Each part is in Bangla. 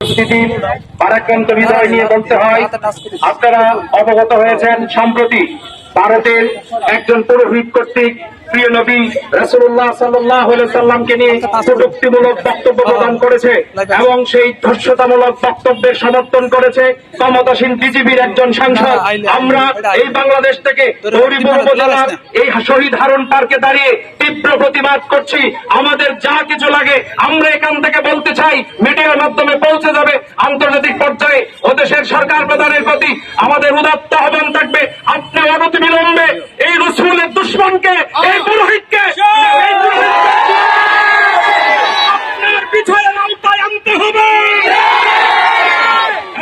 উপস্থিতির ভারাক্রান্ত হৃদয় নিয়ে বলতে হয়, আপনারা অবগত হয়েছেন সম্প্রতি ভারতের একজন পুরোহিত কর্তৃক প্রিয় নবী রাসূলুল্লাহ সাল্লাল্লাহু আলাইহি সাল্লামকে নিয়ে কটূক্তিমূলক বক্তব্য প্রদান করেছে এবং সেই ধর্ষতামূলক বক্তব্যের সমর্থন করেছে ক্ষমতাসীন বিজেপির একজন সাংসদ। আমরা এই বাংলাদেশ থেকে হরিপুর উপজেলার এই শহীদ হারুন পার্কে দাঁড়িয়ে তীব্র প্রতিবাদ করছি। আমাদের যা কিছু লাগে আমরা এখান থেকে বলতে চাই, মিডিয়ার মাধ্যমে পৌঁছে যাবে আন্তর্জাতিক পর্যায়ে। ও দেশের সরকার প্রধানের প্রতি আমাদের উদাত্ত আহ্বান থাকবে, আপনি অনতিবিলম্বে এই রাসূলের দুশমনকে, এই পুরোহিতকে আপনার বিচারের আওতায় আনতে হবে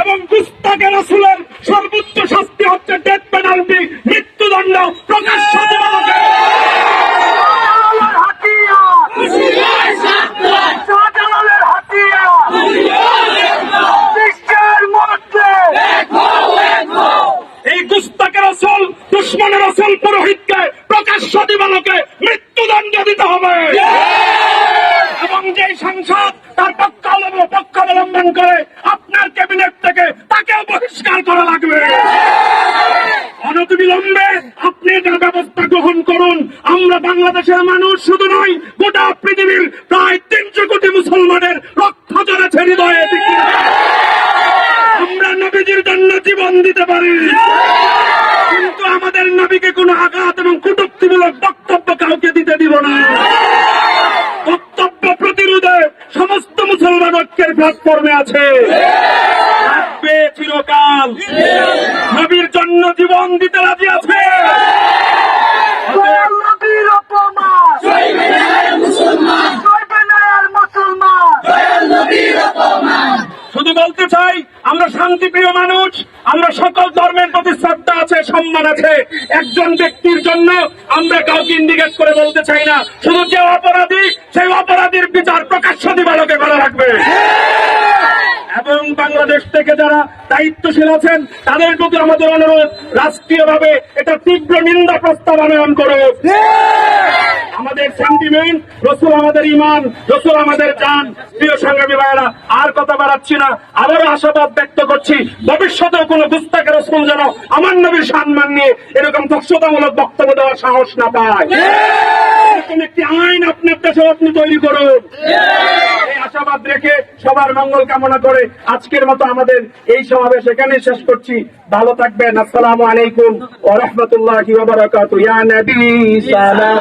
এবং গুস্তাখে রাসূলের সর্বোচ্চ শাস্তি হচ্ছে ডেথ পেনাল্টি, মৃত্যুদণ্ড প্রকাশ্য দেওয়া হবে। এই গুস্তাখে রাসূল, দুশমনের রাসূল পুরোহিতকে প্রকাশ্য দিবালোকে মৃত্যুদণ্ড দিতে হবে এবং যে সাংসদ তার পক্ষ অবলম্বন করে আপনার ক্যাবিনেট থেকে তাকেও বহিষ্কার করা লাগবে। অনতিবিলম্বে আপনি এটার ব্যবস্থা গ্রহণ করুন। আমরা বাংলাদেশের মানুষ শুধু নয়, গোটা পৃথিবীর প্রায় 300 কোটি মুসলমানের রক্ত ঝরেছে হৃদয়ে। আমরা নবীজির জন্য জীবন দিতে পারি, কিন্তু আমাদের নবীকে কোনো আঘাত এবং কটূক্তিমূলক বক্তব্য কাউকে দিতে দিব না। বক্তব্য প্রতিরোধে সমস্ত মুসলমান ঐক্যের প্ল্যাটফর্মে আছে, থাকবে চিরকাল। নবীর জন্য জীবন দিতে রাজি আছে। শুধু বলতে চাই, আমরা শান্তিপ্রিয় মানুষ, আমরা সকল ধর্মের প্রতি শ্রদ্ধা আছে, সম্মান আছে। একজন ব্যক্তির জন্য আমরা কাউকে ইন্ডিকেট করে বলতে চাই না। শুধু যে অপরাধী, সেই অপরাধীর বিচার প্রকাশ্য দিবালোকে করা রাখবে এবং বাংলাদেশ থেকে যারা দায়িত্বশীল আছেন তাদের প্রতি আমাদের অনুরোধ, রাষ্ট্রীয়ভাবে এটা তীব্র নিন্দা প্রস্তাব আনয়ন করুন। আমাদের সেন্টিমেন্ট, রাসূল আমাদের ঈমান, রাসূল আমাদের জান। প্রিয় সংগ্রামী ভাইয়েরা, আর কথা বাড়াচ্ছি না, আবারও আশাবাদ ব্যক্ত করছি, ভবিষ্যতেও কোন গুস্তাখে রাসূল যেন আমার নবীর সম্মান নিয়ে এরকম ধর্ষতামূলক বক্তব্য দেওয়ার সাহস না পায়। এরকম একটি আইন আপনার দেশে আপনি তৈরি করুন। এই আশাবাদ রেখে সবার মঙ্গল কামনা করে আজকের মতো আমাদের এই সমাবেশ এখানেই শেষ করছি। ভালো থাকবেন। আসসালামু আলাইকুম ওয়া রাহমাতুল্লাহি ওয়া বারাকাতুহু। ইয়া নবী সালাম।